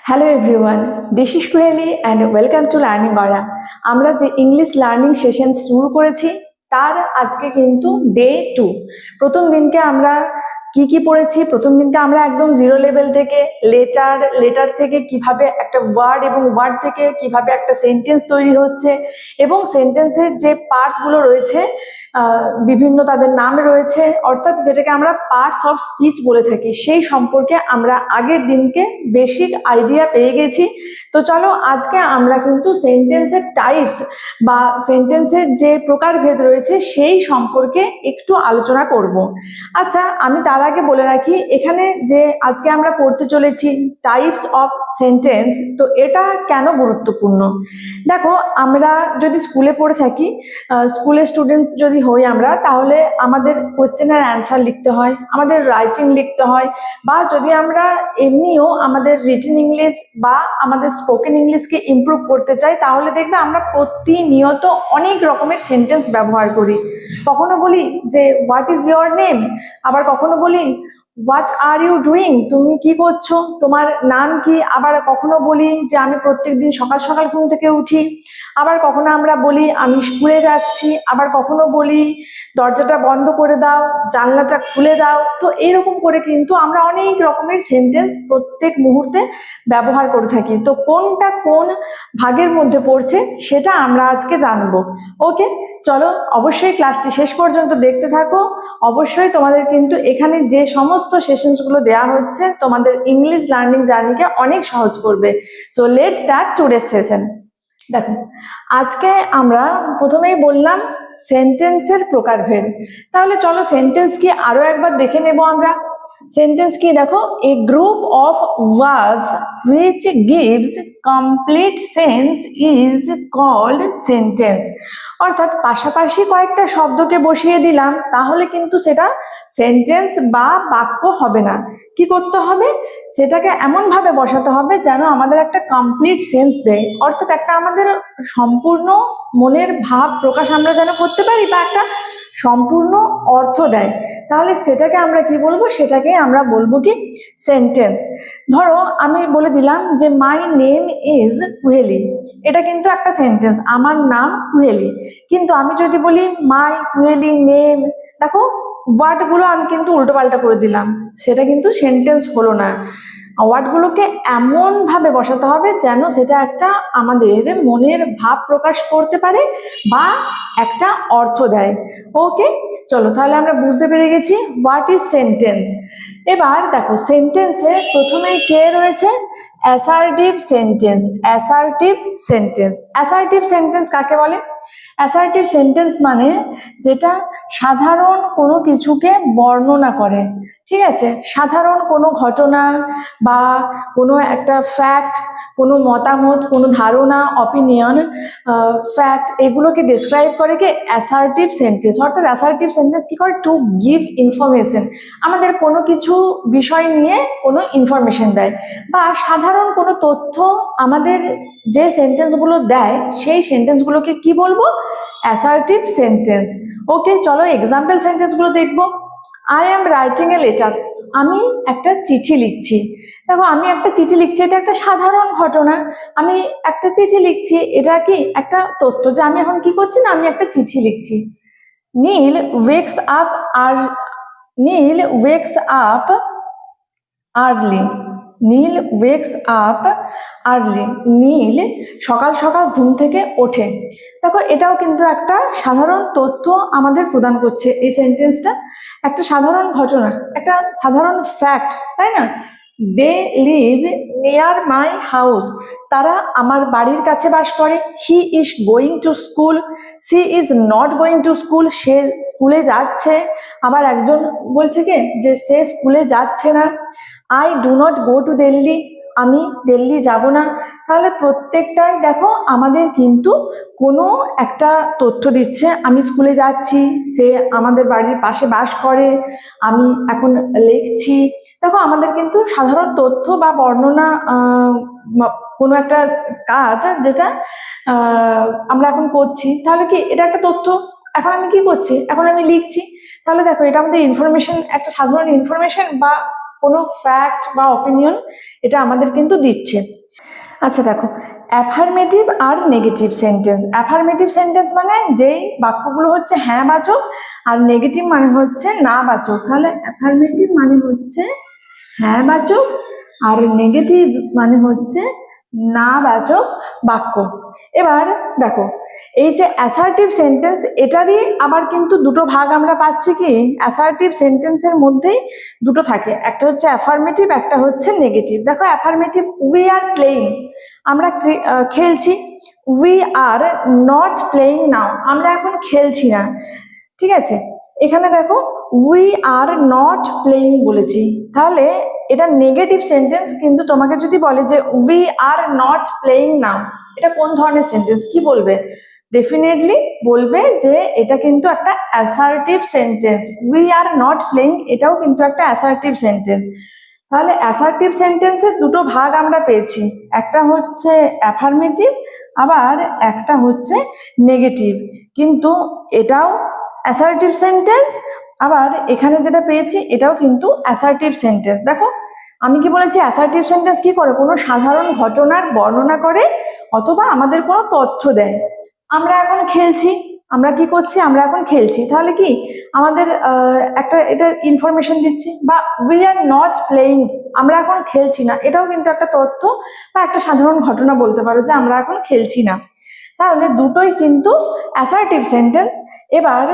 Hello everyone, this is Kuheli and welcome to learning গড়া। আমরা যে ইংলিশ লার্নিং সেশন শুরু করেছি তার আজকে কিন্তু ডে 2। প্রথম দিনকে আমরা কি পড়েছি? প্রথম দিনকে আমরা একদম জিরো লেভেল থেকে লেটার থেকে কিভাবে একটা ওয়ার্ড এবং ওয়ার্ড থেকে কিভাবে একটা সেন্টেন্স তৈরি হচ্ছে এবং সেন্টেন্সের যে পার্টসগুলো রয়েছে বিভিন্ন তাদের নাম রয়েছে, অর্থাৎ যেটাকে আমরা পার্টস অফ স্পিচ বলে থাকি, সেই সম্পর্কে আমরা আগের দিনকে বেসিক আইডিয়া পেয়ে গেছি। তো চলো আজকে আমরা কিন্তু সেন্টেন্সের টাইপস বা সেন্টেন্সের যে প্রকারভেদ রয়েছে সেই সম্পর্কে একটু আলোচনা করব। আচ্ছা, আমি তার আগে বলে রাখি, এখানে যে আজকে আমরা পড়তে চলেছি টাইপস অফ সেন্টেন্স, তো এটা কেন গুরুত্বপূর্ণ? দেখো, আমরা যদি স্কুলে পড়ে থাকি, স্কুলের স্টুডেন্ট যদি হই আমরা, তাহলে আমাদের কোয়েশ্চেনের অ্যান্সার লিখতে হয়, আমাদের রাইটিং লিখতে হয়, বা যদি আমরা এমনিও আমাদের রিটেন ইংলিশ বা আমাদের স্পোকেন ইংলিশকে ইমপ্রুভ করতে চাই, তাহলে দেখবে আমরা প্রতিনিয়ত অনেক রকমের সেন্টেন্স ব্যবহার করি। কখনো বলি যে হোয়াট ইজ ইয়োর নেম, আবার কখনো বলি হোয়াট আর ইউ ডুইং, তুমি কি করছো, তোমার নাম কি, আবার কখনো বলি যে আমি প্রত্যেকদিন সকাল সকাল ঘুম থেকে উঠি, আবার কখনো আমরা বলি আমি স্কুলে যাচ্ছি, আবার কখনো বলি দরজাটা বন্ধ করে দাও, জানলাটা খুলে দাও। তো এরকম করে কিন্তু আমরা অনেক রকমের সেন্টেন্স প্রত্যেক মুহূর্তে ব্যবহার করে থাকি। তো কোনটা কোন ভাগের মধ্যে পড়ছে সেটা আমরা আজকে জানবো। ওকে, চলো অবশ্যই ক্লাসটি শেষ পর্যন্ত দেখতে থাকো। অবশ্যই তোমাদের কিন্তু এখানে যে সমস্ত সেশনসগুলো দেওয়া হচ্ছে তোমাদের ইংলিশ লার্নিং জার্নিকে অনেক সহজ করবে। So let's start today's session. দেখো, আজকে আমরা প্রথমেই বললাম সেন্টেন্সের প্রকারভেদ। তাহলে চলো সেন্টেন্স কি আরো একবার দেখে নেব আমরা। সেন্টেন্স কি? দেখো, a group of words which gives complete sense is called sentence. অর্থাৎ পাশাপাশি কয়েকটা শব্দকে বসিয়ে দিলাম, তাহলে কিন্তু সেটা সেন্টেন্স বা বাক্য হবে না। কি করতে হবে? সেটাকে এমন ভাবে বসাতে হবে যেন আমাদের একটা কমপ্লিট সেন্স দেয়, অর্থাৎ একটা আমাদের সম্পূর্ণ মনের ভাব প্রকাশ আমরা যেন করতে পারি, বা একটা সম্পূর্ণ অর্থ দেয়। তাহলে সেটাকে আমরা কি বলবো? সেটাকে আমরা বলবো কি? সেন্টেন্স। ধরো আমি বলে দিলাম যে মাই নেম ইজ কুহেলি, এটা কিন্তু একটা সেন্টেন্স, আমার নাম কুহেলি। কিন্তু আমি যদি বলি মাই কুহেলি নেম, দেখো ওয়ার্ডগুলো আমি কিন্তু উল্টো পাল্টা করে দিলাম, সেটা কিন্তু সেন্টেন্স হলো না। ওয়ার্ডগুলোকে এমন ভাবে বসাতে হবে যেন সেটা একটা আমাদের মনের ভাব প্রকাশ করতে পারে বা একটা অর্থ দেয়। ওকে, চলো তাহলে আমরা বুঝতে পেরে গেছি হোয়াট ইজ সেন্টেন্স। এবার দেখো, সেন্টেন্সে প্রথমে কে রয়েছে? Assertive sentence. Assertive sentence, assertive sentence কাকে বলে? অ্যাসার্টিভ সেন্টেন্স মানে যেটা সাধারণ কোনো কিছুকে বর্ণনা করে। ঠিক আছে, সাধারণ কোনো ঘটনা বা কোনো একটা ফ্যাক্ট, কোনো মতামত, কোনো ধারণা, অপিনিয়ন, ফ্যাক্ট, এগুলোকে ডিসক্রাইব করে কি? Assertive sentence. অর্থাৎ অ্যাসার্টিভ সেন্টেন্স কি করে? টু গিভ ইনফরমেশন, আমাদের কোনো কিছু বিষয় নিয়ে কোনো ইনফরমেশন দেয়, বা সাধারণ কোনো তথ্য আমাদের যে সেন্টেন্সগুলো দেয় সেই সেন্টেন্সগুলোকে কি বলবো? Assertive sentence. ওকে, চলো এক্সাম্পল সেন্টেন্সগুলো দেখবো। I am writing a letter, আমি একটা চিঠি লিখছি। দেখো, আমি একটা চিঠি লিখছি, এটা একটা সাধারণ ঘটনা। আমি একটা চিঠি লিখছি, এটা কি একটা তথ্য যে আমি এখন কি করছি না, আমি একটা চিঠি লিখছি। নীল ওয়েকস আপ আর নীল ওয়েকস আপ আর্লি। নীল ওয়েকস আপ আর্লি, নীল সকাল সকাল ঘুম থেকে ওঠে। দেখো, এটাও কিন্তু একটা সাধারণ তথ্য আমাদের প্রদান করছে এই সেন্টেন্সটা, একটা সাধারণ ঘটনা, একটা সাধারণ ফ্যাক্ট, তাই না? They live near my house, তারা আমার বাড়ির কাছে বাস করে। He is going to school, she is not going to school, সে স্কুলে যাচ্ছে। আবার একজন বলছে কি যে সে স্কুলে যাচ্ছে না। I do not go to Delhi, আমি দিল্লি যাব না। তাহলে প্রত্যেকটাই দেখো আমাদের কিন্তু কোনো একটা তথ্য দিচ্ছে। আমি স্কুলে যাচ্ছি, সে আমাদের বাড়ির পাশে বাস করে, আমি এখন লিখছি। দেখো, আমাদের কিন্তু সাধারণ তথ্য বা বর্ণনা, কোনো একটা কাজ যেটা আমরা এখন করছি, তাহলে কি এটা একটা তথ্য। এখন আমি কি করছি? এখন আমি লিখছি। তাহলে দেখো, এটা আমাদের ইনফরমেশন, একটা সাধারণ ইনফরমেশন বা কোনো ফ্যাক্ট বা অপিনিয়ন এটা আমাদের কিন্তু দিচ্ছে। আচ্ছা দেখো, অ্যাফার্মেটিভ আর নেগেটিভ সেন্টেন্স। অ্যাফার্মেটিভ সেন্টেন্স মানে যেই বাক্যগুলো হচ্ছে হ্যাঁ বাচক, আর নেগেটিভ মানে হচ্ছে না বাচক। তাহলে অ্যাফার্মেটিভ মানে হচ্ছে হ্যাঁ বাচক, আর নেগেটিভ মানে হচ্ছে না বাচক বাক্য। এবার দেখো, এই যে অ্যাসার্টিভ সেন্টেন্স, এটারই আবার কিন্তু দুটো ভাগ আমরা পাচ্ছি। কি অ্যাসার্টিভ সেন্টেন্সের মধ্যেই দুটো থাকে, একটা হচ্ছে অ্যাফার্মেটিভ, একটা হচ্ছে নেগেটিভ। দেখো অ্যাফার্মেটিভ, উই আর প্লেইং, আমরা খেলছি। উই আর নট প্লেইং নাও, আমরা এখন খেলছি না। ঠিক আছে, এখানে দেখো উই আর নট প্লেইং বলেছি, তাহলে এটা নেগেটিভ সেন্টেন্স। কিন্তু তোমাকে যদি বলে যে উই আর নট প্লেইং নাও, এটা কোন ধরনের সেন্টেন্স, কি বলবে? ডেফিনেটলি বলবে যে এটা কিন্তু একটা assertive sentence. We are not playing এটাও কিন্তু একটা অ্যাসার্টিভ সেন্টেন্স। তাহলে অ্যাসার্টিভ সেন্টেন্সের দুটো ভাগ আমরা পেয়েছি, একটা হচ্ছে অ্যাফার্মেটিভ, আবার একটা হচ্ছে নেগেটিভ। কিন্তু এটাও অ্যাসার্টিভ সেন্টেন্স, আবার এখানে যেটা পেয়েছি এটাও কিন্তু অ্যাসার্টিভ সেন্টেন্স। দেখো আমি কি বলেছি, অ্যাসার্টিভ সেন্টেন্স কি করে? কোনো সাধারণ ঘটনার বর্ণনা করে অথবা আমাদের কোনো তথ্য দেয়। আমরা এখন খেলছি, আমরা কি করছি? আমরা এখন খেলছি, তাহলে কি আমাদের একটা এটা ইনফরমেশন দিচ্ছি। বা উই আর নট প্লেইং, আমরা এখন খেলছি না, এটাও কিন্তু একটা তথ্য বা একটা সাধারণ ঘটনা বলতে পারো যে আমরা এখন খেলছি না। তাহলে দুটোই কিন্তু অ্যাসার্টিভ সেন্টেন্স। এবার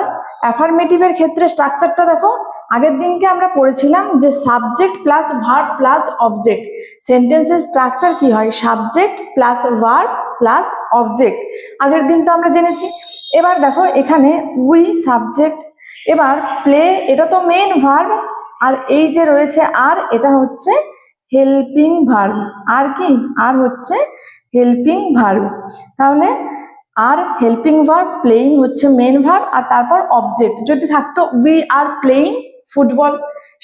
অ্যাফার্মেটিভের ক্ষেত্রে স্ট্রাকচারটা দেখো, আগের দিনকে আমরা পড়েছিলাম যে subject plus verb plus object. সেন্টেন্সের স্ট্রাকচার কি হয়? Subject plus verb plus object, আগের দিন তো আমরা জেনেছি। এবার দেখো এখানে উই সাবজেক্ট, এবার প্লে এটা তো মেন ভার্ব, আর এই যে রয়েছে আর, এটা হচ্ছে হেল্পিং ভার্ব। আর কি? আর হচ্ছে হেল্পিং ভার্ব। তাহলে আর হেল্পিং ভার্ব, প্লেইং হচ্ছে মেন ভার্ব, আর তারপর অবজেক্ট। যদি থাকতো উই আর প্লেইং ফুটবল,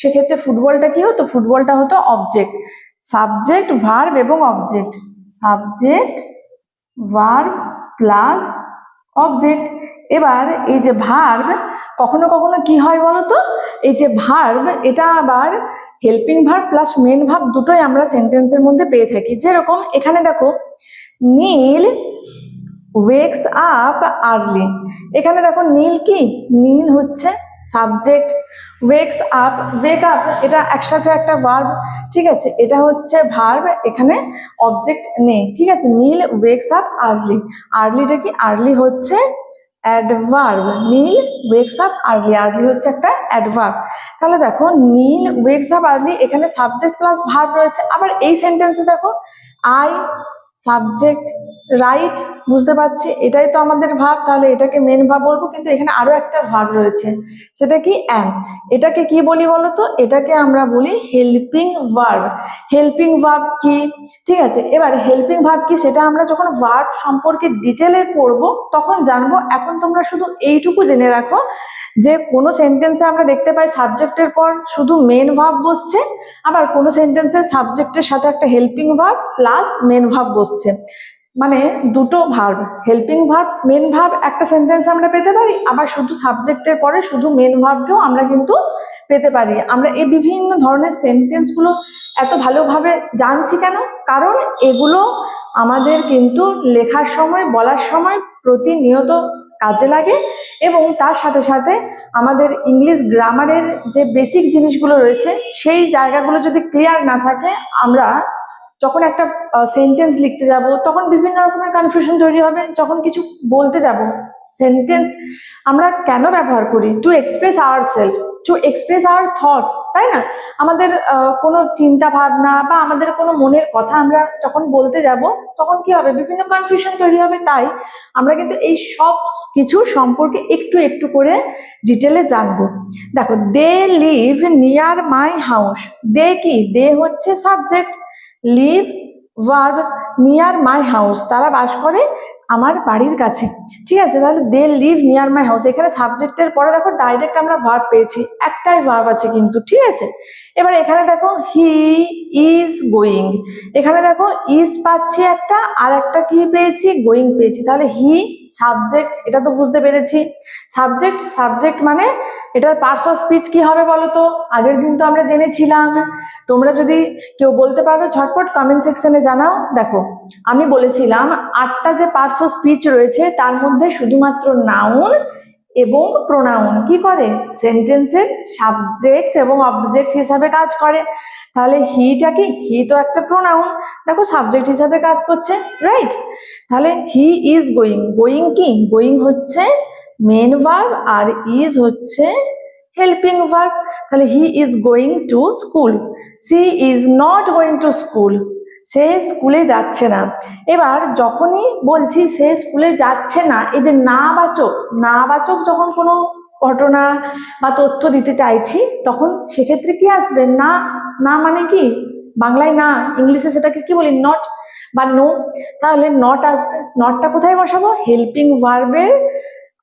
সেক্ষেত্রে ফুটবলটা কি হতো? ফুটবলটা হতো অবজেক্ট। সাবজেক্ট ভার্ব এবং object, subject verb plus object. এবার এই যে ভার্ব, কখনো কখনো কি হয় বলতো, এই যে ভার্ব এটা আবার helping verb plus main verb দুটোই আমরা সেন্টেন্সের মধ্যে পেয়ে থাকি। যেরকম এখানে দেখো, নীল ওয়েকস আপ আর্লি, এখানে দেখো নীল কি? নীল হচ্ছে subject, wakes up, wake up এটা একসাথে একটা ভার্ব। ঠিক আছে, এটা হচ্ছে ভার্ব, এখানে অবজেক্ট নেই। ঠিক আছে, নীল ওয়েকস আপ আর্লি, আর্লিটা কি? আর্লি হচ্ছে অ্যাডভার্ব, নীল ওয়েকস আপ আর্লি, আর্লি হচ্ছে একটা অ্যাডভার্ব। তাহলে দেখো নীল ওয়েকস আপ আর্লি, এখানে সাবজেক্ট প্লাস ভার্ব রয়েছে। আবার এই সেন্টেন্সে দেখো আই সাবজেক্ট রাইট, বুঝতে পারছি এটাই তো আমাদের ভার্ব, তাহলে এটাকে মেন ভার্ব বলবো। কিন্তু এখানে আরো একটা ভার্ব রয়েছে, সেটা কি? অ্যাম। এটাকে কি বলি বলতো? এটাকে আমরা বলি হেল্পিং ভার্ব। হেল্পিং ভার্ব কি? ঠিক আছে, এবার হেল্পিং ভার্ব কি সেটা আমরা যখন ভার্ব সম্পর্কে ডিটেলে পড়বো তখন জানবো। এখন তোমরা শুধু এইটুকু জেনে রাখো যে কোনো সেন্টেন্সে আমরা দেখতে পাই সাবজেক্টের পর শুধু মেন ভার্ব বসছে, আবার কোনো সেন্টেন্সে সাবজেক্টের সাথে একটা helping verb plus main verb বসছে। মানে দুটো verb, helping verb main verb একটা সেন্টেন্স আমরা পেতে পারি, আবার শুধু সাবজেক্টের পরে শুধু মেন ভার্বকেও আমরা কিন্তু পেতে পারি। আমরা এই বিভিন্ন ধরনের সেন্টেন্সগুলো এত ভালোভাবে জানছি কেন? কারণ এগুলো আমাদের কিন্তু লেখার সময়, বলার সময় প্রতিনিয়ত কাজে লাগে, এবং তার সাথে সাথে আমাদের ইংলিশ গ্রামারের যে বেসিক জিনিসগুলো রয়েছে সেই জায়গাগুলো যদি ক্লিয়ার না থাকে, আমরা যখন একটা সেন্টেন্স লিখতে যাব তখন বিভিন্ন রকমের কনফিউশন তৈরি হবে। যখন কিছু বলতে যাব, সেন্টেন্স আমরা কেন ব্যবহার করি? To express ourself, to express hour thoughts, তাই না? আমাদের কোনো চিন্তা ভাবনা বা আমাদের কোনো মনের কথা আমরা যখন বলতে যাব তখন কি হবে? বিভিন্ন কনফিউশন তৈরি হবে। তাই আমরা কিন্তু এই সব কিছু সম্পর্কে একটু একটু করে ডিটেলে জানবো। দেখো, they live near my house, they কি? দে হচ্ছে subject, live verb, near my house তারা বাস করে আমার বাড়ির কাছে। ঠিক আছে, তাহলে they live near my house, এখানে সাবজেক্টের পরে দেখো ডাইরেক্ট আমরা ভার্ব পেয়েছি, একটাই ভার্ব আছে কিন্তু। ঠিক আছে, এবার এখানে দেখো হি ইজ গোয়িং, এখানে দেখো ইজ পাচ্ছি একটা, আর একটা কি পেয়েছি? গোয়িং পেয়েছি। তাহলে হি সাবজেক্ট, এটা তো বুঝতে পেরেছি। সাবজেক্ট, সাবজেক্ট মানে এটার পার্টস অফ স্পিচ কি হবে বলো তো? আগের দিন তো আমরা জেনেছিলাম। তোমরা যদি কেউ বলতে পারো ঝটপট কমেন্ট সেকশনে জানাও। দেখো, আমি বলেছিলাম 8টা যে পার্টস অফ স্পিচ রয়েছে তার মধ্যে শুধুমাত্র নাউন এবং প্রোনাউন কি করে, সেন্টেন্সের সাবজেক্ট এবং অবজেক্ট হিসাবে কাজ করে। তাহলে হিটা কি, হি তো একটা প্রোনাউন, দেখো সাবজেক্ট হিসাবে কাজ করছে, রাইট? তাহলে হি ইজ গোয়িং, গোয়িং কি, গোয়িং হচ্ছে মেন ভার্ব আর ইজ হচ্ছে হেল্পিং ভার্ব। তাহলে he is going to school, she is not going to school, সে স্কুলে যাচ্ছে না। এবার যখনই বলছি সে স্কুলে যাচ্ছে না, এই যে না বাচক, না বাচক যখন কোনো ঘটনা বা তথ্য দিতে চাইছি তখন সেক্ষেত্রে কি আসবে, না। না মানে কি, বাংলায় না, ইংলিশে সেটাকে কি বলি, নট বা নো। তাহলে নট আসবে, নটটা কোথায় বসাবো, হেল্পিং ভার্বের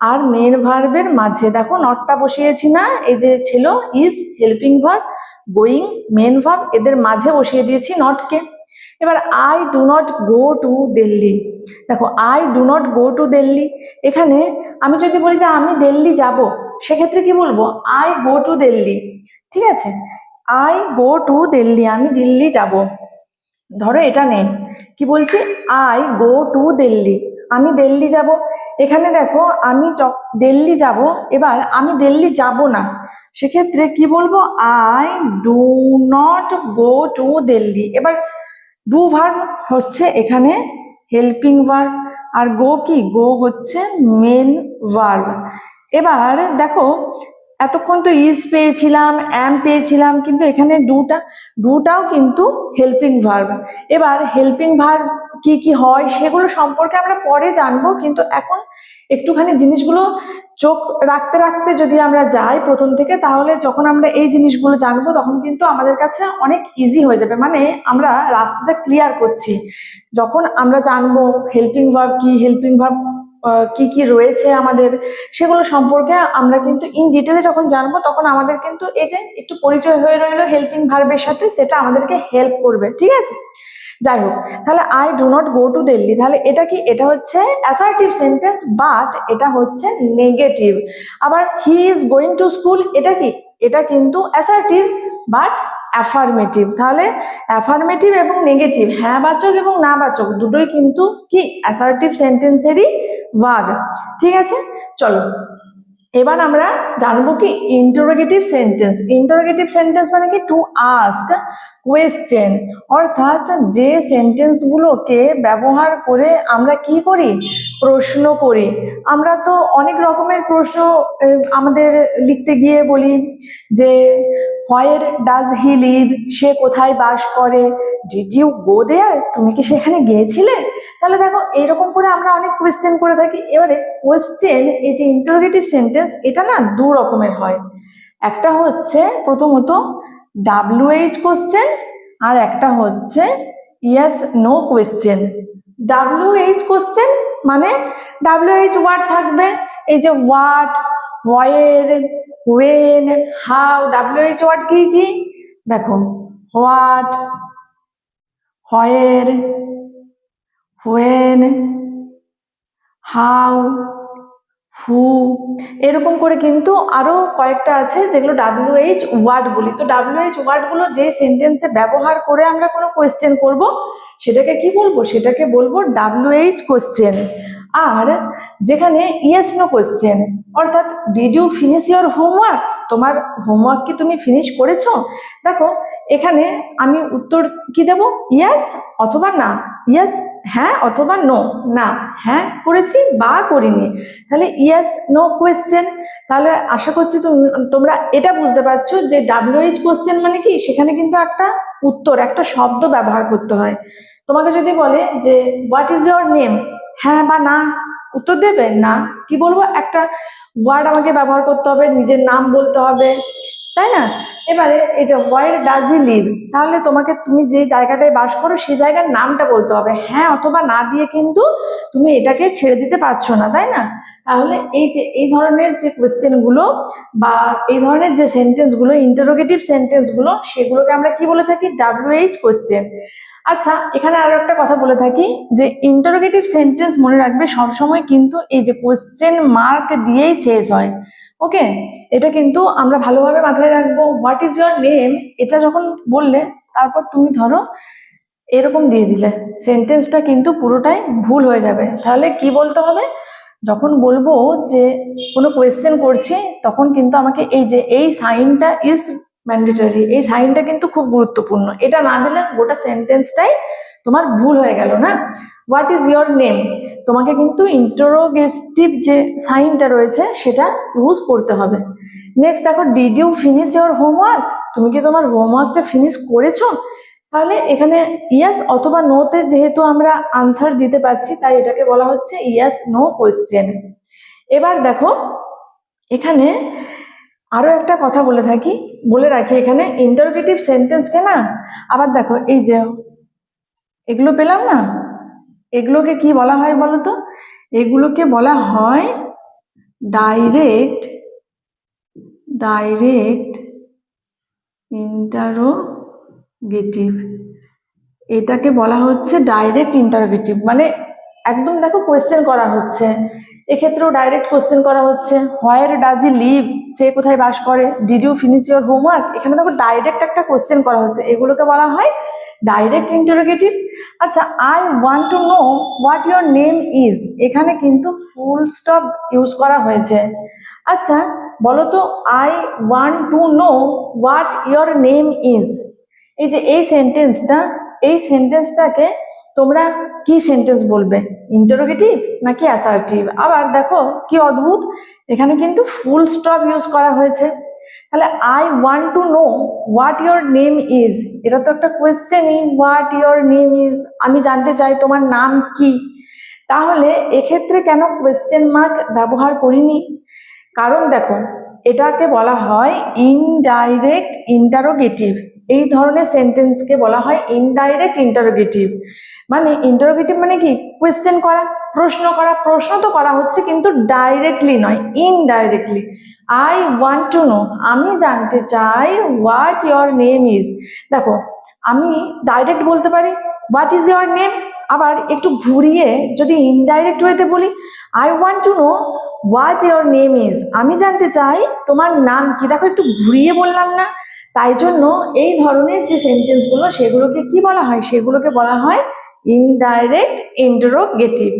আর মেন ভার্বের মাঝে। দেখো নটটা বসিয়েছি না, এই যে ছিল is helping verb, going main verb, এদের মাঝে বসিয়ে দিয়েছি নটকে। এবার I do not go to Delhi, দেখো I do not go to Delhi, এখানে আমি যদি বলি যে আমি দিল্লি যাব, সেক্ষেত্রে কি বলবো, আই গো টু দিল্লি, ঠিক আছে, আই গো টু দিল্লি, আমি দিল্লি যাব। ধরো এটা নেই, কি বলছি, আই গো টু দিল্লি, আমি দিল্লি যাব। এখানে দেখো আমি দিল্লি যাব, এবার আমি দিল্লি যাব না, সেক্ষেত্রে কি বলবো, I do not go to Delhi. এবার ডু ভার্ব হচ্ছে এখানে হেল্পিং ভার্ব, আর গো কি, গো হচ্ছে মেন ভার্ব। এবার দেখো এতক্ষণ তো ইজ পেয়েছিলাম, অ্যাম পেয়েছিলাম, কিন্তু এখানে ডুটাও কিন্তু হেল্পিং ভার্ব। এবার হেল্পিং ভার্ব কি কি হয় সেগুলো সম্পর্কে আমরা পরে জানবো, কিন্তু এখন একটুখানি জিনিসগুলো চোখ রাখতে রাখতে যদি আমরা যাই প্রথম থেকে, তাহলে যখন আমরা এই জিনিসগুলো জানবো তখন কিন্তু আমাদের কাছে অনেক ইজি হয়ে যাবে, মানে আমরা রাস্তাটা ক্লিয়ার করছি। যখন আমরা জানবো হেল্পিং ভার্ব কি, হেল্পিং ভার্ব কি কি রয়েছে আমাদের, সেগুলো সম্পর্কে আমরা কিন্তু ইন ডিটেলে যখন জানবো তখন আমাদের কিন্তু এই যে একটু পরিচয় হয়ে রইলো হেল্পিং ভার্বের সাথে, সেটা আমাদেরকে হেল্প করবে, ঠিক আছে। যাই হোক, তাহলে I do not go to Delhi, তাহলে এটা কি, এটা হচ্ছে অ্যাসার্টিভ সেন্টেন্স, বাট এটা হচ্ছে নেগেটিভ। আবার হি ইজ গোয়িং টু স্কুল, এটা কি, এটা কিন্তু অ্যাসার্টিভ বাট অ্যাফার্মেটিভ। তাহলে অ্যাফার্মেটিভ এবং নেগেটিভ, হ্যাঁ বাচক এবং না বাচক দুটোই কিন্তু কি অ্যাসার্টিভ সেন্টেন্সেরই ভাগ, ঠিক আছে। চলো এবার আমরা জানবো কি ইন্টারোগেটিভ সেন্টেন্স। ইন্টারোগেটিভ সেন্টেন্স মানে কি, টু আস্ক কোয়েশ্চেন, অর্থাৎ যে সেন্টেন্সগুলোকে ব্যবহার করে আমরা কি করি, প্রশ্ন করি। আমরা তো অনেক রকমের প্রশ্ন আমাদের লিখতে গিয়ে বলি যে হোয়ার ডাজ হি লিভ, সে কোথায় বাস করে, ডিড ইউ গো দেয়ার, তুমি কি সেখানে গিয়েছিলে। তাহলে দেখো এইরকম করে আমরা অনেক কোয়েশ্চেন করে থাকি। এবারে কোয়েশ্চেন, এই যে ইন্টারোগেটিভ সেন্টেন্স, এটা না দু রকমের হয়। একটা হচ্ছে প্রথমত WH কোশ্চেন, আর একটা হচ্ছে yes no question. WH question মানে WH ওয়ার্ড থাকবে, এই যে what, where, when, how. WH word কি কি, দেখো what, where, when, how, who, এরকম করে কিন্তু আরো কয়েকটা আছে যেগুলো WH ওয়ার্ড বলি। তো WH ওয়ার্ড গুলো যে সেন্টেন্সে ব্যবহার করে আমরা কোনো কোয়েশ্চেন করব সেটাকে কি বলবো, সেটাকে বলবো WH কোয়েশ্চেন। আর যেখানে ইয়েস নো কোয়েশ্চেন, অর্থাৎ did you finish your homework, তোমার হোমওয়ার্ক কি তুমি ফিনিশ করেছো। দেখো এখানে আমি উত্তর কি দেব, ইয়েস অথবা না, ইয়েস হ্যাঁ অথবা নো, না হ্যাঁ করেছি বা করিনি। তাহলে ইয়েস নো কোয়েশ্চেন। তাহলে আশা করছি তোমরা এটা বুঝতে পারছো যে WH কোয়েশ্চেন মানে কি, সেখানে কিন্তু একটা উত্তর, একটা শব্দ ব্যবহার করতে হয়। তোমাকে যদি বলে যে হোয়াট ইজ ইয়োর নেম, হ্যাঁ বা না উত্তর দেবে না, কি বলবো, একটা ওয়ার্ড আমাকে ব্যবহার করতে হবে, নিজের নাম বলতে হবে, তাই না। এবারে এই যে হোয়ার ডাজ হি লিভ, তাহলে তোমাকে, তুমি যে জায়গাটায় বাস করো সেই জায়গার নামটা বলতে হবে, হ্যাঁ অথবা না দিয়ে কিন্তু তুমি এটাকে ছেড়ে দিতে পারছো না, তাই না। তাহলে এই যে এই ধরনের যে কোয়েশ্চেন গুলো বা এই ধরনের যে সেন্টেন্স গুলো, ইন্টারোগেটিভ সেন্টেন্স গুলো, সেগুলোকে আমরা কি বলে থাকি, WH কোয়েশ্চেন। আচ্ছা এখানে আরো একটা কথা বলে থাকি যে ইন্টারোগেটিভ সেন্টেন্স মনে রাখবে সবসময় কিন্তু এই যে কোয়েশ্চেন মার্ক দিয়েই শেষ হয়। ওকে, এটা কিন্তু আমরা ভালোভাবে মাথায় রাখবো। হোয়াট ইজ ইয়োর নেম, এটা যখন বললে তারপর তুমি ধরো এরকম দিয়ে দিলে, সেন্টেন্সটা কিন্তু পুরোটাই ভুল হয়ে যাবে। তাহলে কি বলতে হবে, যখন বলবো যে কোনো কোয়েশ্চেন করছি তখন কিন্তু আমাকে এই যে এই সাইনটা ইজ ম্যান্ডেটরি, এই সাইনটা কিন্তু খুব গুরুত্বপূর্ণ। এটা না দিলে গোটা সেন্টেন্সটাই তোমার ভুল হয়ে গেল না। হোয়াট ইজ ইয়োর নেম, তোমাকে কিন্তু ইন্টারোগেটিভ যে সাইনটা রয়েছে সেটা ইউজ করতে হবে। নেক্সট দেখো, did you finish your homework, তুমি কি তোমার হোমওয়ার্কটা ফিনিশ করেছো? তাহলে এখানে ইয়েস অথবা নোতে যেহেতু আমরা আনসার দিতে পারছি তাই এটাকে বলা হচ্ছে ইয়েস নো কোয়েশ্চেন। এবার দেখো এখানে আরো একটা কথা বলে রাখি, এখানে ইন্টারোগেটিভ সেন্টেন্সকে না আবার দেখো এই যে এগুলো পেলাম না, এগুলোকে কি বলা হয় বলো তো? এগুলোকে বলা হয় ডাইরেক্ট ইন্টারোগেটিভ। এটাকে বলা হচ্ছে ডাইরেক্ট ইন্টারোগেটিভ, মানে একদম দেখো কোয়েশ্চেন করা হচ্ছে, এক্ষেত্রেও ডাইরেক্ট কোয়েশ্চেন করা হচ্ছে। হোয়ার ডাজ হি লিভ, সে কোথায় বাস করে। Did you finish your homework, এখানে দেখো ডাইরেক্ট একটা কোয়েশ্চেন করা হচ্ছে, এগুলোকে বলা হয় ডাইরেক্ট ইন্টারোগেটিভ। আচ্ছা, I want to know what your name is, এখানে কিন্তু ফুল স্টপ ইউজ করা হয়েছে। আচ্ছা বলো তো, I want to know what your name is, এই যে এই সেন্টেন্সটাকে তোমরা কি সেন্টেন্স বলবে, ইন্টারোগেটিভ নাকি অ্যাসার্টিভ? আবার দেখো কি অদ্ভুত, এখানে কিন্তু ফুল স্টপ ইউজ করা হয়েছে। তাহলে I want to know what your name is, এটা তো একটা কোয়েশ্চেনই, হোয়াট ইয়োর নেম ইজ, আমি জানতে চাই তোমার নাম কি। তাহলে এক্ষেত্রে কেন কোয়েশ্চেন মার্ক ব্যবহার করিনি? কারণ দেখো এটাকে বলা হয় ইনডাইরেক্ট ইন্টারোগেটিভ, এই ধরনের সেন্টেন্সকে বলা হয় ইনডাইরেক্ট ইন্টারোগেটিভ। মানে ইন্টারোগেটিভ মানে কি, কোয়েশ্চেন করা, প্রশ্ন তো করা হচ্ছে কিন্তু ডাইরেক্টলি নয়, indirectly. I want to know, আমি জানতে চাই হোয়াট ইয়োর নেম ইজ। দেখো আমি ডাইরেক্ট বলতে পারি হোয়াট ইজ ইয়োর নেম, আবার একটু ঘুরিয়ে যদি ইনডাইরেক্ট ওয়েতে বলি I want to know what your name is, আমি জানতে চাই তোমার নাম কি। দেখো একটু ঘুরিয়ে বললাম না, তাই জন্য এই ধরনের যে সেন্টেন্সগুলো সেগুলোকে কি বলা হয়, সেগুলোকে বলা হয় ইনডাইরেক্ট ইন্টারোগেটিভ।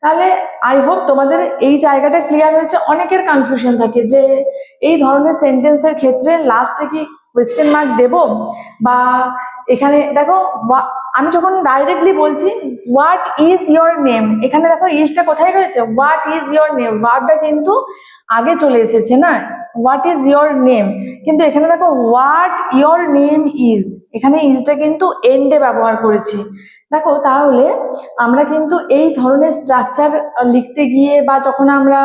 তাহলে আই হোপ তোমাদের এই জায়গাটা ক্লিয়ার হয়েছে। অনেকের কনফিউশন থাকে যে এই ধরনের সেন্টেন্সের ক্ষেত্রে লাস্টে কি কোয়েশ্চেন মার্ক দেব, বা এখানে দেখো আমি যখন ডাইরেক্টলি বলছি হোয়াট ইজ ইয়োর নেম, এখানে দেখো ইজটা কোথায় রয়েছে, হোয়াট ইজ ইয়োর নেম, ভার্বটা কিন্তু আগে চলে এসেছে না, হোয়াট ইজ ইয়োর নেম। কিন্তু এখানে দেখো হোয়াট ইয়োর নেম ইজ, এখানে ইজটা কিন্তু এন্ডে ব্যবহার করেছি। দেখো তাহলে আমরা কিন্তু এই ধরনের স্ট্রাকচার লিখতে গিয়ে বা যখন আমরা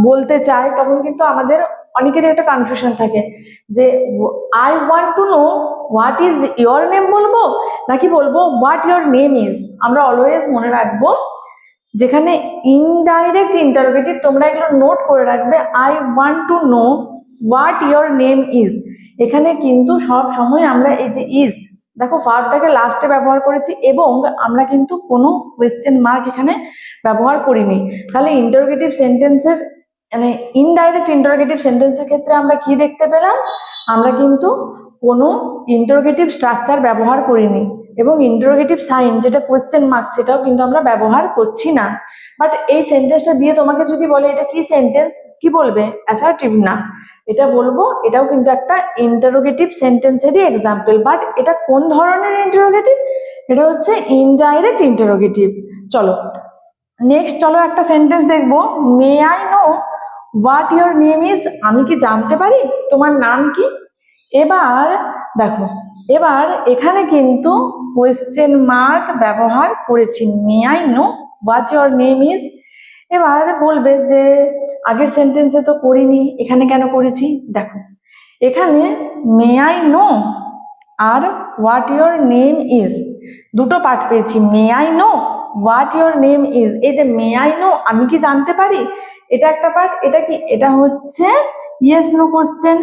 বলতে চাই তখন কিন্তু আমাদের অনেকেরই একটা কনফিউশন থাকে যে I want to know what is your name বলবো নাকি বলবো হোয়াট ইয়োর নেম ইজ। আমরা অলওয়েজ মনে রাখবো যেখানে ইনডাইরেক্ট ইন্টারোগেটিভ, তোমরা এগুলো নোট করে রাখবে, I want to know what your name is, এখানে কিন্তু সব সময় আমরা এই যে ইজ দেখো ভার্বটাকে লাস্টে ব্যবহার করেছি এবং আমরা কিন্তু কোনো কোয়েশ্চেন মার্ক এখানে ব্যবহার করিনি। তাহলে ইন্টারোগেটিভ সেন্টেন্সের মানে ইনডাইরেক্ট ইন্টারোগেটিভ সেন্টেন্সের ক্ষেত্রে আমরা কি দেখতে পেলাম, আমরা কিন্তু কোনো ইন্টারোগেটিভ স্ট্রাকচার ব্যবহার করিনি এবং ইন্টারোগেটিভ সাইন যেটা কোয়েশ্চেন মার্ক সেটাও কিন্তু আমরা ব্যবহার করছি না। বাট এই সেন্টেন্সটা দিয়ে তোমাকে যদি বলে এটা কি সেন্টেন্স, কি বলবে, অ্যাসার্টিভ না, এটা বলবো এটাও কিন্তু একটা ইন্টারোগেটিভ সেন্টেন্সেরই এক্সাম্পল। বাট এটা কোন ধরনের ইন্টারোগেটিভ, এটা হচ্ছে ইনডাইরেক্ট ইন্টারোগেটিভ। চলো নেক্সট, চলো একটা সেন্টেন্স দেখবো, মে I know what your name is, আমি কি জানতে পারি তোমার নাম কি। এবার দেখো এবার এখানে কিন্তু কোয়েশ্চেন মার্ক ব্যবহার করেছি, মে I know what your name is. এবার বলবে যে আগের সেন্টেন্সে তো করিনি, এখানে কেন করেছি। দেখো এখানে মে আই নো আর হোয়াট ইয়োর নেম ইজ দুটো পার্ট পেয়েছি, may I know what your name is. এই যে মে আই নো আমি কি জানতে পারি, এটা একটা পার্ট, এটা কি, এটা হচ্ছে yes no question,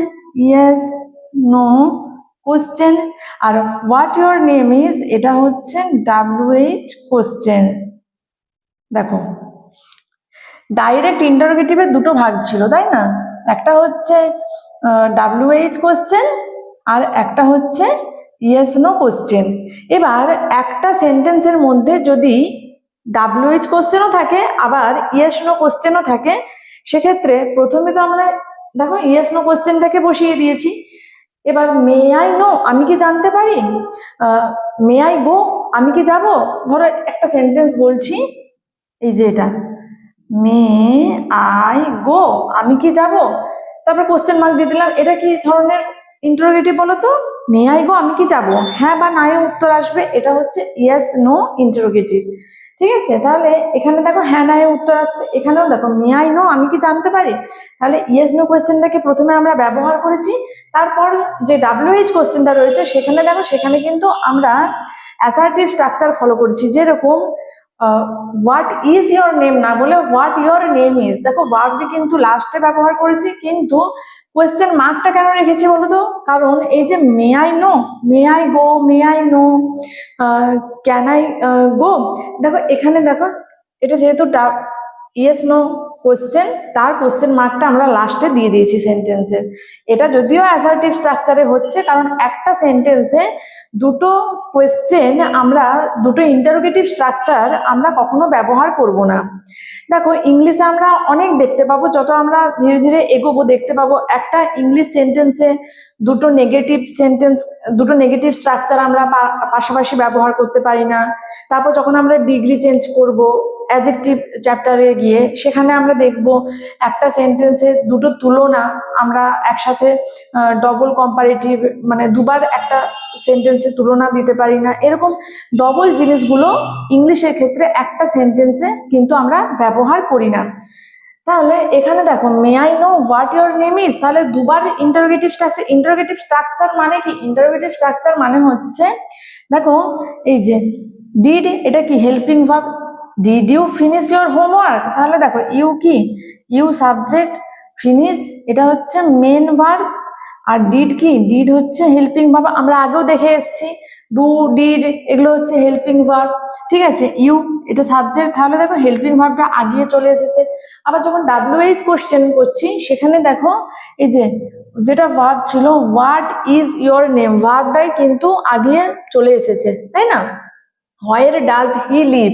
yes no question. আর হোয়াট ইয়োর নেম ইজ এটা হচ্ছে WH কোশ্চেন। দেখো ডাইরেক্ট ইন্টারোগেটিভের দুটো ভাগ ছিল তাই না, একটা হচ্ছে WH কোশ্চেন আর একটা হচ্ছে ইয়েস নো কোশ্চেন। এবার একটা সেন্টেন্সের মধ্যে যদি WH কোশ্চেনও থাকে আবার ইয়েস নো কোশ্চেনও থাকে, সেক্ষেত্রে প্রথমে তো আমরা দেখো ইয়েস নো কোশ্চেনটাকে বসিয়ে দিয়েছি। এবার মে আই নো, আমি কি জানতে পারি, মে আই গো, আমি কি যাব। ধরো একটা সেন্টেন্স বলছি, এই যে এটা, মে আই গো, আমি কি যাব, তারপর কোশ্চেন মার্ক দিয়ে দিলাম। এটা কি ধরনের ইন্টারোগেটিভ বলো তো? মে আই গো, আমি কি যাব, হ্যাঁ বা না এ উত্তর আসবে, এটা হচ্ছে ইয়েস নো ইন্টারোগেটিভ। ঠিক আছে, তাহলে এখানে দেখো হ্যাঁ না এ উত্তর আসছে, এখানেও দেখো মে আই নো, আমি কি জানতে পারি। তাহলে ইয়েস নো কোয়েশ্চেনটাকে প্রথমে আমরা ব্যবহার করেছি, তারপর যে WH কোশ্চেনটা রয়েছে সেখানে দেখো, সেখানে কিন্তু আমরা অ্যাসার্টিভ স্ট্রাকচার ফলো করছি। যেরকম হোয়াট ইজ ইয়োর নেম না বলে হোয়াট ইয়োর নেম ইজ, দেখো ভার্বটি কিন্তু লাস্টে ব্যবহার করেছি, কিন্তু কোয়েশ্চেন মার্কটা কেন রেখেছি বলো তো? কারণ এই যে মে I no, may I go, May I no, can I go, দেখো এখানে দেখো এটা যেহেতু ইয়েস নো কোশ্চেন, তার কোশ্চেন মার্কটা আমরা লাস্টে দিয়ে দিয়েছি সেন্টেন্সের। এটা যদিও অ্যাসার্টিভ স্ট্রাকচারে হচ্ছে, কারণ একটা সেন্টেন্সে দুটো কোয়েশ্চেন, আমরা দুটো ইন্টারোগেটিভ স্ট্রাকচার আমরা কখনো ব্যবহার করব না। দেখো ইংলিশে আমরা অনেক দেখতে পাবো, যত আমরা ধীরে ধীরে এগোবো দেখতে পাবো একটা ইংলিশ সেন্টেন্সে দুটো নেগেটিভ স্ট্রাকচার আমরা পাশাপাশি ব্যবহার করতে পারি না। তারপর যখন আমরা ডিগ্রি চেঞ্জ করব অ্যাডজেক্টিভ চ্যাপ্টারে গিয়ে, সেখানে আমরা দেখব একটা সেন্টেন্সে দুটো তুলনা আমরা একসাথে ডবল কম্পারেটিভ, মানে দুবার একটা সেন্টেন্সে তুলনা দিতে পারি না। এরকম ডবল জিনিসগুলো ইংলিশের ক্ষেত্রে একটা সেন্টেন্সে কিন্তু আমরা ব্যবহার করি না। তাহলে এখানে দেখো মে I know what your name is, তাহলে দুবার ইন্টারোগেটিভ স্ট্রাকচার। ইন্টারোগেটিভ স্ট্রাকচার মানে কি? ইন্টারোগেটিভ স্ট্রাকচার মানে হচ্ছে, দেখো এই যে ডিড, এটা কি helping verb. Did you finish your homework, তাহলে দেখো ইউ কি, ইউ সাবজেক্ট, ফিনিশ এটা হচ্ছে মেন ভার্ব, আর ডিড কি, ডিড হচ্ছে হেল্পিং ভার্ব। আমরা আগেও দেখে এসেছি ডু, ডিড এগুলো হচ্ছে হেল্পিং ভার্ব। ঠিক আছে, ইউ এটা সাবজেক্ট, তাহলে দেখো হেল্পিং ভার্বটা আগিয়ে চলে এসেছে। আবার যখন WH কোশ্চেন করছি, সেখানে দেখো এই যে যেটা ভার্ব ছিল হোয়াট ইজ ইয়োর নেম, ভার্বটাই কিন্তু আগিয়ে চলে এসেছে, তাই না। হোয়ার ডাজ হি লিভ,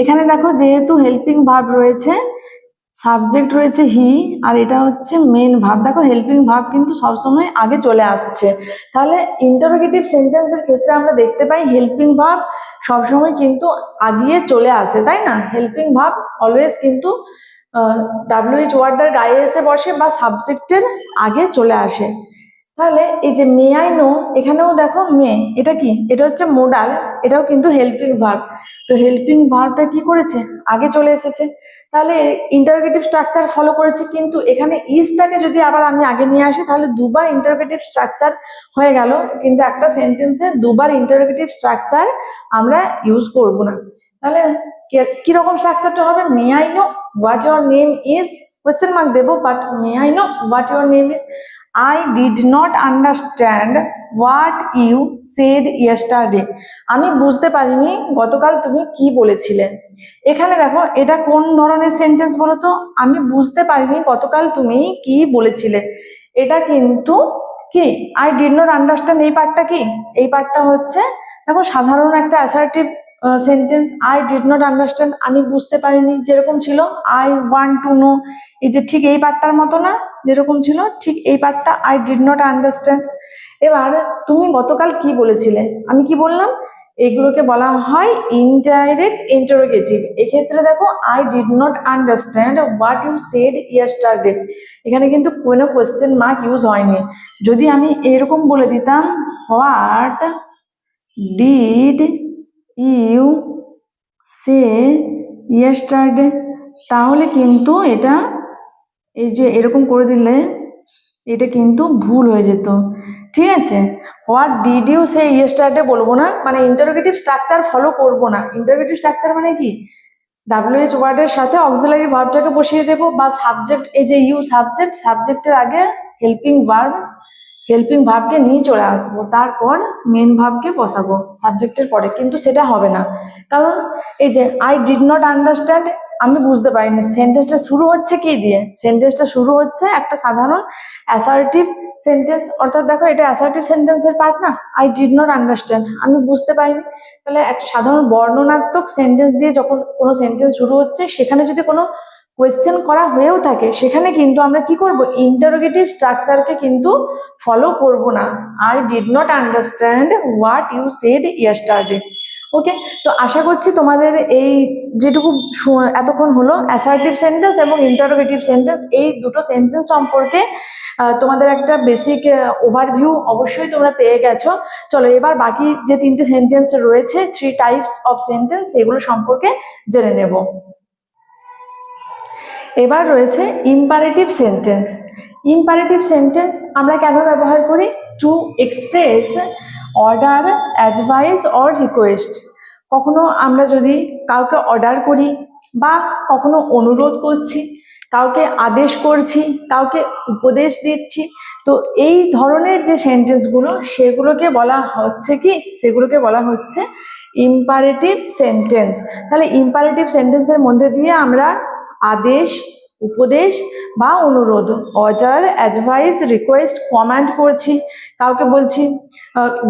এখানে দেখো যেহেতু হেল্পিং ভার্ব রয়েছে, সাবজেক্ট রয়েছে হি, আর এটা হচ্ছে মেন ভার্ব, দেখো হেল্পিং ভার্ব কিন্তু সবসময় আগে চলে আসছে। তাহলে ইন্টারোগেটিভ সেন্টেন্সের ক্ষেত্রে আমরা দেখতে পাই হেল্পিং ভার্ব সবসময় কিন্তু আগিয়ে চলে আসে, তাই না। হেল্পিং ভার্ব অলওয়েজ কিন্তু WH ওয়ার্ডটার গায়ে এসে বসে বা সাবজেক্টের আগে চলে আসে। তাহলে এই যে মে আই নো, এখানেও দেখো মে, এটা কি, এটা হচ্ছে মোডাল, এটাও কিন্তু হেল্পিং ভার্ব। তো হেল্পিং ভার্বটা কি করেছে, আগে চলে এসেছে। তাহলে ইন্টারোগেটিভ স্ট্রাকচার ফলো করেছি, কিন্তু এখানে ইজটাকে যদি আবার আমি আগে নিয়ে আসি, তাহলে দুবার ইন্টারোগেটিভ স্ট্রাকচার হয়ে গেল, কিন্তু একটা সেন্টেন্সে দুবার ইন্টারোগেটিভ স্ট্রাকচার আমরা ইউজ করব না। তাহলে কিরকম স্ট্রাকচারটা হবে, may I know what your name is, question mark দেবো, but may I know what your name is, I did not understand what you said yesterday, আমি বুঝতে পারিনি গতকাল তুমি কি বলেছিলে। এখানে দেখো এটা কোন ধরনের সেন্টেন্স বলো তো, আমি বুঝতে পারিনি গতকাল তুমি কি বলেছিলে। এটা কিন্তু কি, I did not understand, এই পার্টটা কি, এই পার্টটা হচ্ছে দেখো সাধারণ একটা assertive sentence. I did not understand, আমি বুঝতে পারিনি, যেরকম ছিল আই ওয়ান্ট টু নো, এই যে ঠিক এই পার্টটার মতো না, যেরকম ছিল ঠিক এই পার্টটা আই ডিড নট আন্ডারস্ট্যান্ড। এবার তুমি গতকাল কি বলেছিলে, আমি কি বললাম, এগুলোকে বলা হয় ইনডাইরেক্ট ইন্টারোগেটিভ। এক্ষেত্রে দেখো I did not understand what you said yesterday, এখানে কিন্তু কোনো কোয়েশ্চেন মার্ক ইউজ হয়নি। যদি আমি এরকম বলে দিতাম what did you say yesterday, তাহলে কিন্তু এটা এই যে এরকম করে দিলে এটা কিন্তু ভুল হয়ে যেত। ঠিক আছে, what did you say yesterday বলবো না, মানে ইন্টারোগেটিভ স্ট্রাকচার ফলো করবো না। ইন্টারোগেটিভ স্ট্রাকচার মানে কি, WH ওয়ার্ডের সাথে অক্সিলারি ভার্বটাকে বসিয়ে দেবো, বা সাবজেক্ট, এই যে ইউ সাবজেক্ট, সাবজেক্টের আগে হেল্পিং ভার্বকে নিয়ে চলে আসবো, তারপর মেন ভার্বকে বসাবো সাবজেক্টের পরে, কিন্তু সেটা হবে না। কারণ এই যে আই ডিড নট আন্ডারস্ট্যান্ড, আমি বুঝতে পারিনি সেন্টেন্সটা শুরু হচ্ছে কি দিয়ে। সেন্টেন্সটা শুরু হচ্ছে একটা সাধারণ অ্যাসার্টিভ সেন্টেন্স, অর্থাৎ দেখো এটা অ্যাসার্টিভ সেন্টেন্সের পার্ট না। আই ডিড নট আন্ডারস্ট্যান্ড, আমি বুঝতে পারিনি। তাহলে একটা সাধারণ বর্ণনাত্মক সেন্টেন্স দিয়ে যখন কোনো সেন্টেন্স শুরু হচ্ছে, সেখানে যদি কোনো কোয়েশ্চেন করা হয়েও থাকে, সেখানে কিন্তু আমরা কি করব, ইন্টারোগেটিভ স্ট্রাকচারকে কিন্তু ফলো করব না। I did not understand what you said yesterday. Okay, তো আশা করছি তোমাদের এই যেটুকু এতক্ষণ হলো অ্যাসার্টিভ সেন্টেন্স এবং ইন্টারোগেটিভ সেন্টেন্স, এই দুটো সেন্টেন্স সম্পর্কে তোমাদের একটা বেসিক ওভারভিউ অবশ্যই তোমরা পেয়ে গেছো। চলো এবার বাকি যে তিনটে সেন্টেন্স রয়েছে, 3 টাইপস অফ সেন্টেন্স, এগুলো সম্পর্কে জেনে নেব। এবার রয়েছে ইম্পারেটিভ সেন্টেন্স। ইম্পারেটিভ সেন্টেন্স আমরা কেন ব্যবহার করি? To express order, advice or request. কখনো আমরা যদি কাউকে অর্ডার করি বা কখনো অনুরোধ করছি, কাউকে আদেশ করছি, কাউকে উপদেশ দিচ্ছি, তো এই ধরনের যে সেন্টেন্সগুলো সেগুলোকে বলা হচ্ছে কি, সেগুলোকে বলা হচ্ছে ইম্পারেটিভ সেন্টেন্স। তাহলে ইম্পারেটিভ সেন্টেন্সের মধ্যে দিয়ে আমরা আদেশ, উপদেশ বা অনুরোধ, অর্ডার, অ্যাডভাইস, রিকোয়েস্ট, কমান্ড করছি, কাউকে বলছি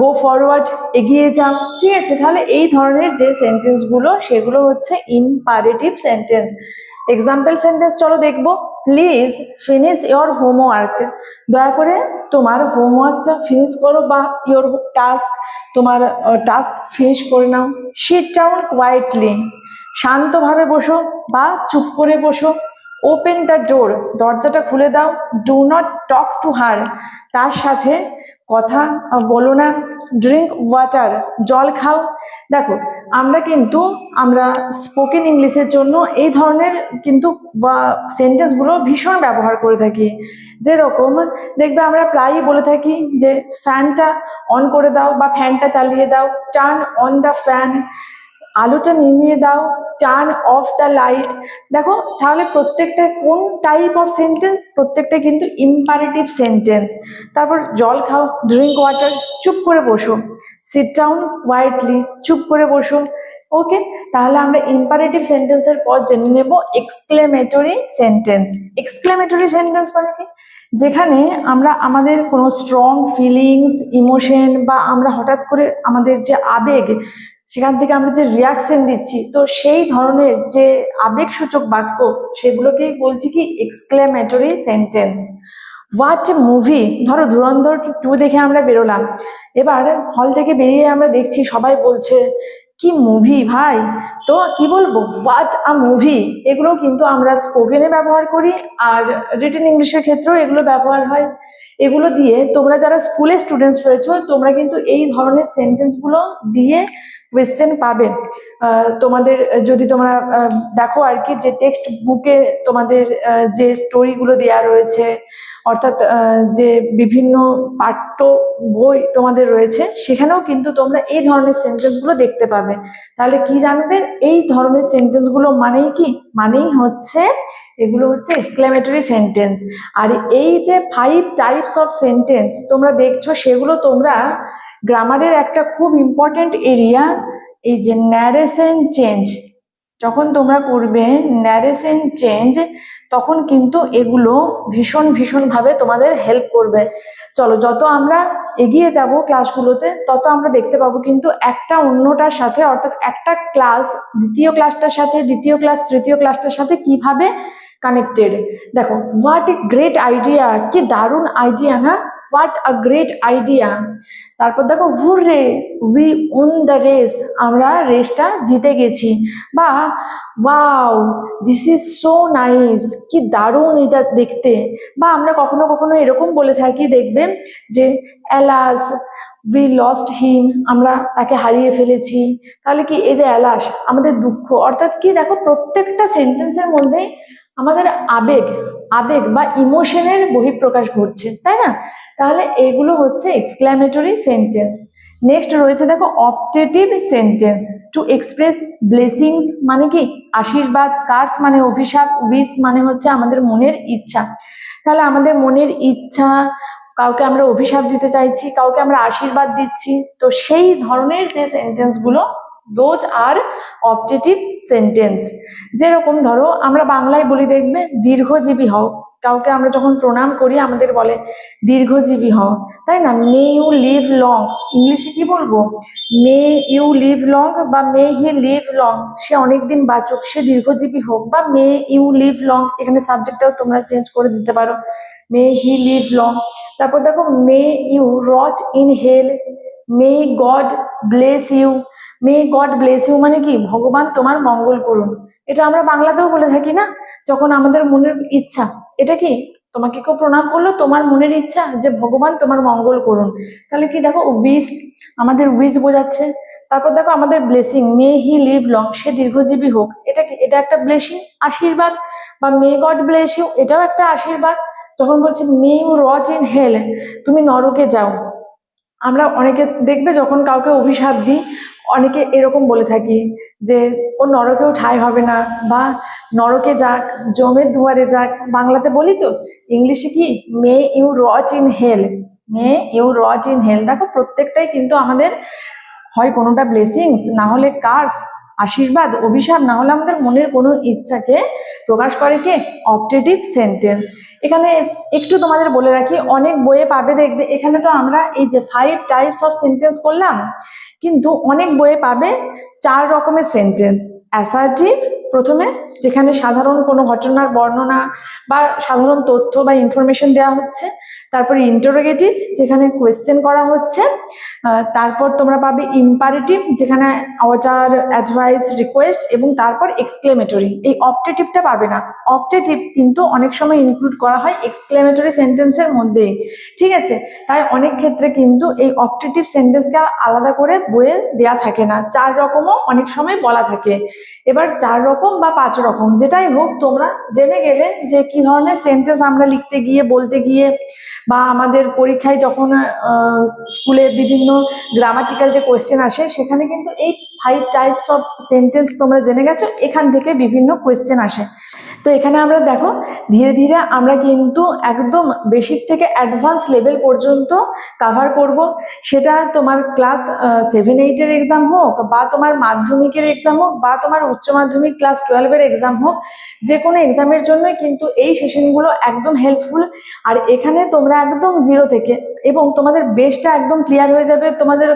গো ফরওয়ার্ড, এগিয়ে যাও, ঠিক আছে। তাহলে এই ধরনের যে সেন্টেন্সগুলো সেগুলো হচ্ছে ইম্পারেটিভ সেন্টেন্স। এক্সাম্পল সেন্টেন্স চলো দেখবো। প্লিজ ফিনিশ ইয়োর হোমওয়ার্ক, দয়া করে তোমার হোমওয়ার্কটা ফিনিশ করো, বা ইয়োর টাস্ক, তোমার টাস্ক ফিনিশ করে নাও। সিট ডাউন কোয়াইটলি, শান্তভাবে বসো বা চুপ করে বসো। ওপেন দ্য ডোর, দরজাটা খুলে দাও। Do not talk to her, তার সাথে কথা বলো না। ড্রিঙ্ক ওয়াটার, জল খাও। দেখো আমরা স্পোকেন ইংলিশের জন্য এই ধরনের কিন্তু সেন্টেন্সগুলো ভীষণ ব্যবহার করে থাকি। যেরকম দেখবে আমরা প্রায়ই বলে থাকি যে ফ্যানটা অন করে দাও বা ফ্যানটা চালিয়ে দাও, টার্ন অন দ্য ফ্যান, আলোটা নিভিয়ে দাও, টার্ন অফ দ্য লাইট। দেখো তাহলে প্রত্যেকটা কোন টাইপ অফ সেন্টেন্স, প্রত্যেকটা কিন্তু ইম্পারেটিভ সেন্টেন্স। তারপর জল খাও, ড্রিঙ্ক ওয়াটার, চুপ করে বসো, সিট ডাউন কোয়াইটলি, চুপ করে বসো। ওকে, তাহলে আমরা ইম্পারেটিভ সেন্টেন্সের পর জেনে নেব এক্সক্লেমেটরি সেন্টেন্স। এক্সক্লেমেটরি সেন্টেন্স মানে কি? যেখানে আমরা আমাদের কোনো স্ট্রং ফিলিংস, ইমোশন বা আমরা হঠাৎ করে আমাদের যে আবেগ, সেখান থেকে আমরা যে রিয়াকশন দিচ্ছি, তো সেই ধরনের যে আবেগসূচক বাক্য, সেগুলোকেই বলছি কি এক্সক্লেমেটরি সেন্টেন্স। হোয়াট মুভি, ধরো ধুরন্ধর 2 দেখে আমরা বেরোলাম, এবার হল থেকে বেরিয়ে আমরা দেখছি সবাই বলছে কি মুভি ভাই, তো কি বলবো, হোয়াট আ মুভি। এগুলো কিন্তু আমরা স্পোকেনে ব্যবহার করি, আর রিটেন ইংলিশের ক্ষেত্রেও এগুলো ব্যবহার হয়। এগুলো দিয়ে তোমরা যারা স্কুলের স্টুডেন্টস রয়েছো, তোমরা কিন্তু এই ধরনের সেন্টেন্সগুলো দিয়ে কোয়েশ্চেন পাবে। তোমাদের যদি তোমরা দেখো আর কি, যে টেক্সট বুকে তোমাদের যে স্টোরিগুলো দেওয়া রয়েছে, অর্থাৎ যে বিভিন্ন পাঠ্য বই তোমাদের রয়েছে, সেখানেও কিন্তু তোমরা এই ধরনের সেন্টেন্সগুলো দেখতে পাবে। তাহলে কি জানবে, এই ধরনের সেন্টেন্সগুলো মানেই কি, মানেই হচ্ছে এগুলো হচ্ছে এক্সক্লেমেটরি সেন্টেন্স। আর এই যে 5 টাইপস অফ সেন্টেন্স তোমরা দেখছো, সেগুলো তোমরা গ্রামারের একটা খুব ইম্পর্টেন্ট এরিয়া, এই যে ন্যারেশন চেঞ্জ, যখন তোমরা করবে ন্যারেশন চেঞ্জ, তখন কিন্তু এগুলো ভীষণ ভাবে তোমাদের হেল্প করবে। চলো যত আমরা এগিয়ে যাব ক্লাসগুলোতে, তত আমরা দেখতে পাবো কিন্তু একটা অন্যটার সাথে, অর্থাৎ একটা ক্লাস দ্বিতীয় ক্লাসটার সাথে, দ্বিতীয় ক্লাস তৃতীয় ক্লাসটার সাথে কিভাবে কানেক্টেড। দেখো হোয়াট এ গ্রেট আইডিয়া, কি দারুণ আইডিয়া না, হোয়াট আ গ্রেট আইডিয়া। তারপর দেখো হুররে, উই উন দ্য রেস, আমরা রেসটা জিতে গেছি। বা wow, this is so nice, কি দারুণ এটা দেখতে। বা আমরা কখনো কখনো এরকম বলে থাকি, দেখবেন যে অ্যালাস, উই লস্ট হিম, আমরা তাকে হারিয়ে ফেলেছি। তাহলে কি, এই যে অ্যালাস, আমাদের দুঃখ, অর্থাৎ কি দেখো প্রত্যেকটা সেন্টেন্সের মধ্যে আমাদের আবেগ আবেগ বা ইমোশনের বহিঃপ্রকাশ ঘটছে, তাই না? তাহলে এগুলো হচ্ছে এক্সক্লেমেটরি সেন্টেন্স। নেক্সট রয়েছে দেখো optative sentence. To express blessings মানে কি আশীর্বাদ, কার্স মানে অভিশাপ, উইশ মানে হচ্ছে আমাদের মনের ইচ্ছা। তাহলে আমাদের মনের ইচ্ছা, কাউকে আমরা অভিশাপ দিতে চাইছি, কাউকে আমরা আশীর্বাদ দিচ্ছি, তো সেই ধরনের যে সেন্টেন্সগুলো দোজ আর অপটেটিভ সেন্টেন্স। যেরকম ধরো আমরা বাংলায় বলি দেখবে দীর্ঘজীবী হও, কাউকে আমরা যখন প্রণাম করি আমাদের বলে দীর্ঘজীবী হও, তাই না? মে ইউ লিভ লং, ইংলিশে কি বলবো? মে ইউ লিভ লং বা মে হি লিভ লং, সে অনেকদিন বাঁচুক, সে দীর্ঘজীবী হোক, বা মে ইউ লিভ লং, এখানে সাবজেক্টটাও তোমরা চেঞ্জ করে দিতে পারো, মে হি লিভ লং। তারপর দেখো may you rot in hell, may God bless you. May God bless you মানে কি? ভগবান তোমার মঙ্গল করুন। এটা আমরা বাংলাতেও বলে থাকি না, যখন আমাদের মনের ইচ্ছা, এটা কি তোমাকে কেউ প্রণাম করলো, তোমার মনের ইচ্ছা যে ভগবান তোমার মঙ্গল করুন, তাহলে কি দেখো উইশ, আমাদের উইশ বোঝাচ্ছে। তারপর দেখো আমাদের blessing, May he live long, সে দীর্ঘজীবী হোক, এটা কি? এটা একটা ব্লেসিং, আশীর্বাদ। বা মে গড ব্লেস ইউ, এটাও একটা আশীর্বাদ। যখন বলছি মে ইউ রট ইন হেল, তুমি নরকে যাও। আমরা অনেকে দেখবে যখন কাউকে অভিশাপ দিই, অনেকে এরকম বলে থাকি যে ও নরকেও ঠাঁই হবে না, বা নরকে যাক, জমের দুয়ারে যাক, বাংলাতে বলি তো। ইংলিশে কি? May you rot in hell, may you rot in hell. দেখো প্রত্যেকটাই কিন্তু আমাদের হয় কোনোটা ব্লেসিংস, না হলে কার্স, আশীর্বাদ, অভিশাপ, না হলে আমাদের মনের কোনো ইচ্ছাকে প্রকাশ করে কে? Optative sentence. এখানে একটু তোমাদের বলে রাখি, অনেক বইয়ে পাবে দেখবে, এখানে তো আমরা এই যে 5 টাইপস অফ সেন্টেন্স করলাম, কিন্তু অনেক বইয়ে পাবে 4 রকমের সেন্টেন্স। অ্যাসার্টিভ প্রথমে, যেখানে সাধারণ কোনো ঘটনার বর্ণনা বা সাধারণ তথ্য বা ইনফরমেশন দেওয়া হচ্ছে। তারপরে ইন্টারোগেটিভ, যেখানে কোয়েশ্চেন করা হচ্ছে। তারপর তোমরা পাবে ইম্পারেটিভ, যেখানে অর্ডার, অ্যাডভাইস, রিকোয়েস্ট, এবং তারপর এক্সক্লেমেটরি। এই অপটেটিভটা পাবে না। অপটেটিভ কিন্তু অনেক সময় ইনক্লুড করা হয় এক্সক্লেমেটরি সেন্টেন্সের মধ্যেই, ঠিক আছে? তাই অনেক ক্ষেত্রে কিন্তু এই অপটেটিভ সেন্টেন্সকে আলাদা করে বইয়ে দেয়া থাকে না, 4 রকমও অনেক সময় বলা থাকে। এবার 4 রকম বা 5 রকম যেটাই হোক, তোমরা জেনে গেলে যে কি ধরনের সেন্টেন্স আমরা লিখতে গিয়ে, বলতে গিয়ে, বা আমাদের পরীক্ষায় যখন স্কুলে বিভিন্ন গ্রামাটিক্যাল যে কোয়েশ্চেন আসে, সেখানে কিন্তু এই 5 টাইপস অফ সেন্টেন্স তোমরা জেনে গেছো, এখান থেকে বিভিন্ন কোয়েশ্চেন আসে। তো এখানে আমরা দেখো ধীরে ধীরে আমরা কিন্তু একদম বেসিক থেকে অ্যাডভান্স লেভেল পর্যন্ত কাভার করব। সেটা তোমার ক্লাস 7-8-এর এক্সাম হোক, বা তোমার মাধ্যমিকের এক্সাম হোক, বা তোমার উচ্চ মাধ্যমিক ক্লাস 12-এর এক্সাম হোক, যে কোনো এক্সামের জন্যই কিন্তু এই সেশনগুলো একদম হেল্পফুল। আর এখানে তোমরা একদম জিরো থেকে, এবং তোমাদের বেসটা একদম ক্লিয়ার হয়ে যাবে, তোমাদের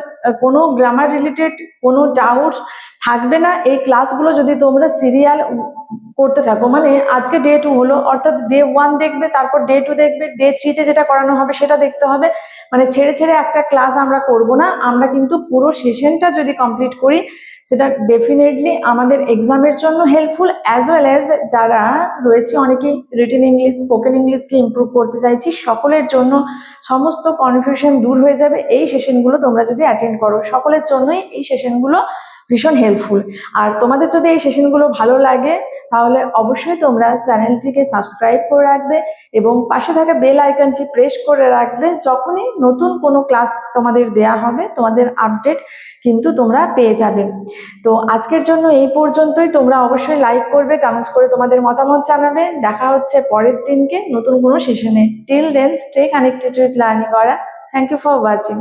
কোনো গ্রামার রিলেটেড কোনো ডাউটস থাকবে না। এই ক্লাসগুলো যদি তোমরা সিরিয়াল করতে থাকো, মানে আজকে ডে 2 হলো, অর্থাৎ ডে 1 দেখবে, তারপর ডে 2 দেখবে, ডে 3-তে যেটা করানো হবে সেটা দেখতে হবে। মানে ছেড়ে ছেড়ে একটা ক্লাস আমরা করব না, আমরা কিন্তু পুরো সেশনটা যদি কমপ্লিট করি, সেটা ডেফিনেটলি আমাদের এক্সামের জন্য হেল্পফুল, অ্যাজ ওয়েল অ্যাজ যারা রয়েছে অনেকেই রিটেন ইংলিশ, স্পোকেন ইংলিশকে ইমপ্রুভ করতে চাইছি, সকলের জন্য সমস্ত কনফিউশন দূর হয়ে যাবে এই সেশনগুলো তোমরা যদি অ্যাটেন্ড করো। সকলের জন্যই এই সেশনগুলো ভীষণ হেল্পফুল। আর তোমাদের যদি এই সেশনগুলো ভালো লাগে, তাহলে অবশ্যই তোমরা চ্যানেলটিকে সাবস্ক্রাইব করে রাখবে, এবং পাশে থাকা বেল আইকনটি প্রেস করে রাখবে। যখনই নতুন কোনো ক্লাস তোমাদের দেয়া হবে, তোমাদের আপডেট কিন্তু তোমরা পেয়ে যাবে। তো আজকের জন্য এই পর্যন্তই। তোমরা অবশ্যই লাইক করবে, কমেন্টস করে তোমাদের মতামত জানাবে। দেখা হচ্ছে পরের দিনকে নতুন কোনো সেশনে। Till then stay connected with Learning Aura. Thank you for watching.